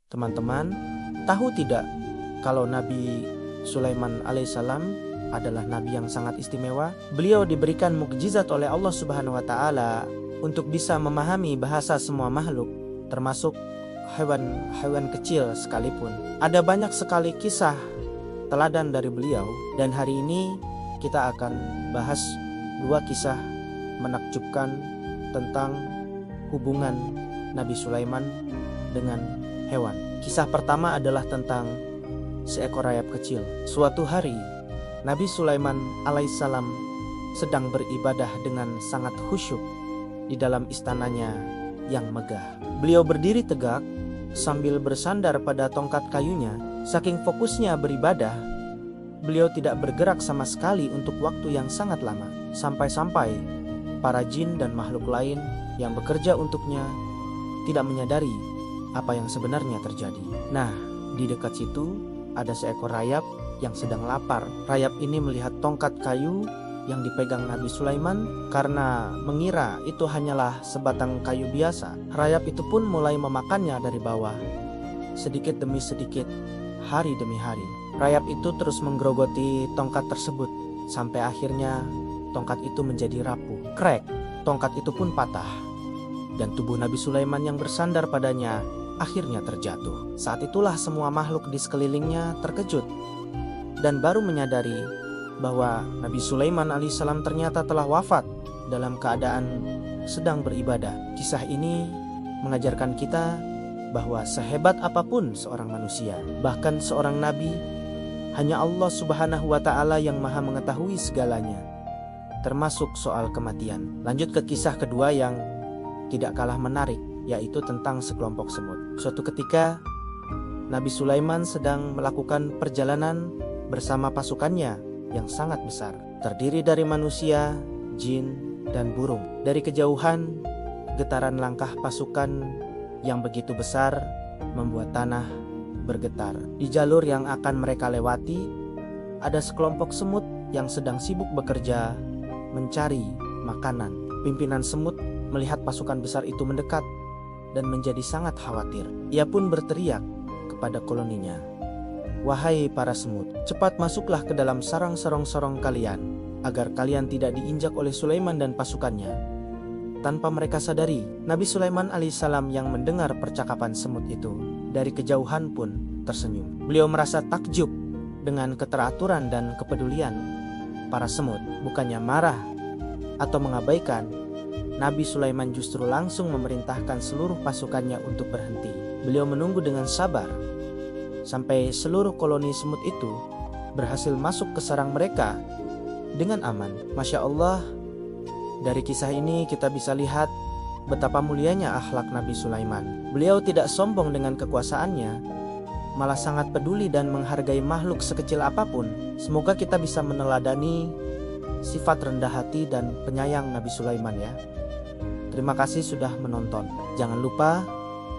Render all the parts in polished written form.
Teman-teman, tahu tidak kalau Nabi Sulaiman alaihissalam adalah nabi yang sangat istimewa? Beliau diberikan mukjizat oleh Allah Subhanahu wa taala untuk bisa memahami bahasa semua makhluk, termasuk hewan-hewan kecil sekalipun. Ada banyak sekali kisah teladan dari beliau, dan hari ini kita akan bahas dua kisah menakjubkan tentang hubungan Nabi Sulaiman dengan hewan. Kisah pertama adalah tentang seekor rayap kecil. Suatu hari, Nabi Sulaiman alaihissalam sedang beribadah dengan sangat khusyuk di dalam istananya yang megah. Beliau berdiri tegak sambil bersandar pada tongkat kayunya. Saking fokusnya beribadah, beliau tidak bergerak sama sekali untuk waktu yang sangat lama. Sampai-sampai para jin dan makhluk lain yang bekerja untuknya tidak menyadari apa yang sebenarnya terjadi. Nah, di dekat situ ada seekor rayap yang sedang lapar. Rayap ini melihat tongkat kayu yang dipegang Nabi Sulaiman. Karena mengira itu hanyalah sebatang kayu biasa, rayap itu pun mulai memakannya dari bawah, sedikit demi sedikit, hari demi hari. Rayap itu terus menggerogoti tongkat tersebut sampai akhirnya tongkat itu menjadi rapuh. Krek, tongkat itu pun patah, dan tubuh Nabi Sulaiman yang bersandar padanya akhirnya terjatuh. Saat itulah semua makhluk di sekelilingnya terkejut dan baru menyadari bahwa Nabi Sulaiman alaihissalam ternyata telah wafat dalam keadaan sedang beribadah. Kisah ini mengajarkan kita bahwa sehebat apapun seorang manusia, bahkan seorang nabi, hanya Allah Subhanahu wa taala yang Maha mengetahui segalanya, termasuk soal kematian. Lanjut ke kisah kedua yang tidak kalah menarik, yaitu tentang sekelompok semut. Suatu ketika Nabi Sulaiman sedang melakukan perjalanan bersama pasukannya yang sangat besar, terdiri dari manusia, jin, dan burung. Dari kejauhan, getaran langkah pasukan yang begitu besar membuat tanah bergetar. Di jalur yang akan mereka lewati, ada sekelompok semut yang sedang sibuk bekerja mencari makanan. Pimpinan semut melihat pasukan besar itu mendekat dan menjadi sangat khawatir. Ia pun berteriak kepada koloninya, "Wahai para semut, cepat masuklah ke dalam sarang-sarang kalian, agar kalian tidak diinjak oleh Sulaiman dan pasukannya." Tanpa mereka sadari, Nabi Sulaiman alaihissalam yang mendengar percakapan semut itu dari kejauhan pun tersenyum. Beliau merasa takjub dengan keteraturan dan kepedulian para semut. Bukannya marah atau mengabaikan, Nabi Sulaiman justru langsung memerintahkan seluruh pasukannya untuk berhenti. Beliau menunggu dengan sabar sampai seluruh koloni semut itu berhasil masuk ke sarang mereka dengan aman. Masya Allah, dari kisah ini kita bisa lihat betapa mulianya akhlak Nabi Sulaiman. Beliau tidak sombong dengan kekuasaannya, malah sangat peduli dan menghargai makhluk sekecil apapun. Semoga kita bisa meneladani sifat rendah hati dan penyayang Nabi Sulaiman ya. Terima kasih sudah menonton. Jangan lupa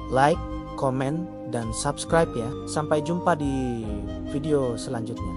like, komen, dan subscribe ya. Sampai jumpa di video selanjutnya.